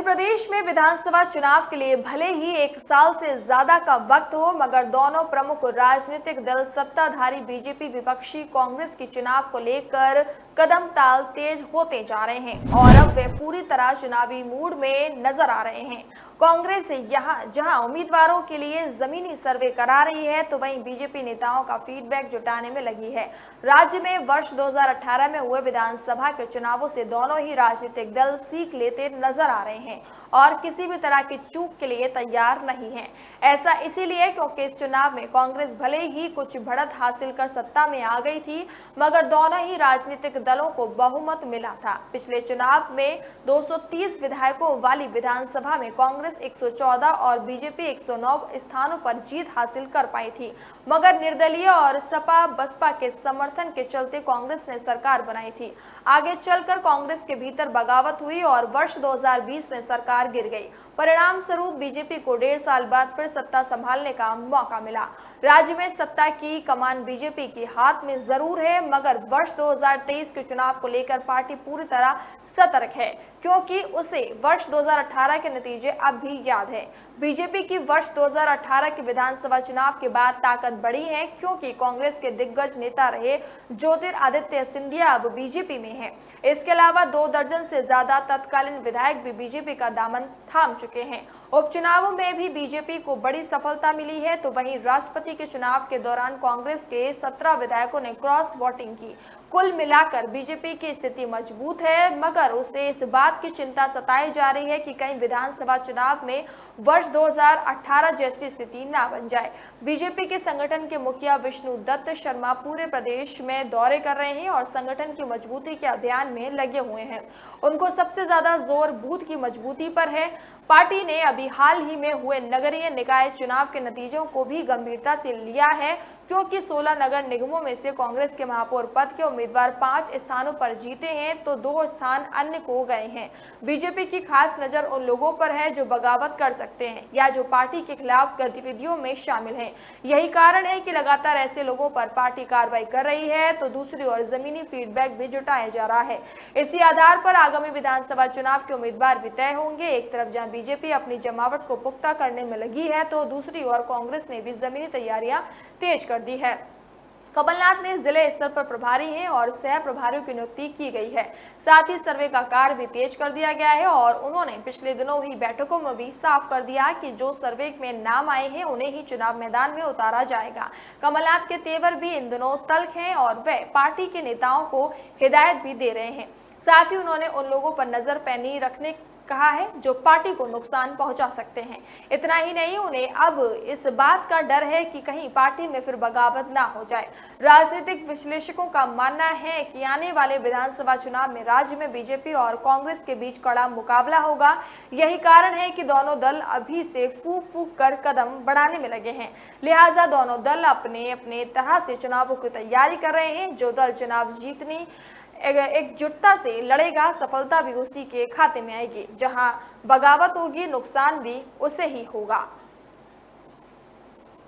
प्रदेश में विधानसभा चुनाव के लिए भले ही 1 साल से ज्यादा का वक्त हो, मगर दोनों प्रमुख राजनीतिक दल सत्ताधारी बीजेपी, विपक्षी कांग्रेस की चुनाव को लेकर कदम ताल तेज होते जा रहे हैं और अब वे पूरी तरह चुनावी मूड में नजर आ रहे हैं। कांग्रेस जहां उम्मीदवारों के लिए जमीनी सर्वे करा रही है, तो वहीं बीजेपी नेताओं का फीडबैक जुटाने में लगी है। राज्य में वर्ष 2018 में हुए विधानसभा के चुनावों से दोनों ही राजनीतिक दल सीख लेते नजर आ रहे हैं और किसी भी तरह की चूक के लिए तैयार नहीं है। ऐसा इसीलिए क्योंकि इस चुनाव में कांग्रेस भले ही कुछ बढ़त हासिल कर सत्ता में आ गई थी, मगर दोनों ही राजनीतिक दलों को बहुमत मिला था। पिछले चुनाव में 230 विधायकों वाली विधानसभा में कांग्रेस 114 और बीजेपी 109 स्थानों पर जीत हासिल कर पाई थी, मगर निर्दलीय और सपा बसपा के समर्थन के चलते कांग्रेस ने सरकार बनाई थी। आगे चलकर कांग्रेस के भीतर बगावत हुई और वर्ष 2020 में सरकार गिर गई। परिणाम स्वरूप बीजेपी को 1.5 साल बाद फिर सत्ता संभालने का मौका मिला। राज्य में सत्ता की कमान बीजेपी के हाथ में जरूर है, मगर वर्ष 2023 के चुनाव को लेकर पार्टी पूरी तरह सतर्क है, क्योंकि उसे वर्ष 2018 के नतीजे अब भी याद है। बीजेपी की वर्ष 2018 के विधानसभा चुनाव के बाद ताकत बढ़ी है, क्योंकि कांग्रेस के दिग्गज नेता रहे ज्योतिरादित्य सिंधिया अब बीजेपी में हैं। इसके अलावा 2 दर्जन से ज्यादा तत्कालीन विधायक भी बीजेपी का दामन थाम चुके हैं। उपचुनावों में भी बीजेपी को बड़ी सफलता मिली है, तो वहीं राष्ट्रपति के चुनाव के दौरान कांग्रेस के 17 विधायकों ने क्रॉस वोटिंग की। कुल मिलाकर बीजेपी की स्थिति मजबूत है, मगर उसे इस बात की चिंता सताई जा रही है कि कहीं विधानसभा चुनाव में वर्ष 2018 जैसी स्थिति ना बन जाए। बीजेपी के संगठन के मुखिया विष्णु दत्त शर्मा पूरे प्रदेश में दौरे कर रहे हैं और संगठन की मजबूती के अभियान में लगे हुए हैं। उनको सबसे ज्यादा जोर बूथ की मजबूती पर है। पार्टी ने अभी हाल ही में हुए नगरीय निकाय चुनाव के नतीजों को भी गंभीरता से लिया है, क्योंकि 16 नगर निगमों में से कांग्रेस के महापौर पद के उम्मीदवार 5 स्थानों पर जीते हैं, तो 2 स्थान अन्य को गए हैं। बीजेपी की खास नजर उन लोगों पर है जो बगावत कर सकते हैं या जो पार्टी के खिलाफ गतिविधियों में शामिल हैं। यही कारण है कि लगातार ऐसे लोगों पर पार्टी कार्रवाई कर रही है, तो दूसरी ओर जमीनी फीडबैक भी जुटाया जा रहा है। इसी आधार पर आगामी विधानसभा चुनाव के उम्मीदवार भी तय होंगे। एक तरफ जहां बीजेपी अपनी जमावट को पुख्ता करने में लगी है, तो दूसरी ओर कांग्रेस ने भी जमीनी तैयारियां तेज कर दी है। कमलनाथ ने जिले स्तर पर प्रभारी हैं और सह प्रभारियों की नियुक्ति की गई है। साथ ही सर्वे का कार्य भी तेज कर दिया गया है और उन्होंने पिछले दिनों हुई बैठकों में भी साफ कर दिया कि जो सर्वे में नाम आए हैं उन्हें ही चुनाव मैदान में उतारा जाएगा। कमलनाथ के तेवर भी इन दिनों तल्ख हैं और वे पार्टी के नेताओं को हिदायत भी दे रहे हैं। साथ ही उन्होंने उन लोगों पर नजर पैनी रखने कहा है जो पार्टी को नुकसान पहुंचा सकते हैं। इतना ही नहीं, उन्हें अब इस बात का डर है कि कहीं पार्टी में फिर बगावत ना हो जाए। राजनीतिक विश्लेषकों का मानना है कि आने वाले विधानसभा चुनाव में राज्य में बीजेपी और कांग्रेस के बीच कड़ा मुकाबला होगा। यही कारण है कि दोनों दल अभी से फूंक फूंक कर कदम बढ़ाने में लगे हैं। लिहाजा दोनों दल अपने अपने तरह से चुनावों की तैयारी कर रहे हैं। जो दल चुनाव जीतने एकजुटता से लड़ेगा, सफलता भी उसी के खाते में आएगी। जहां बगावत होगी, नुकसान भी उसे ही होगा।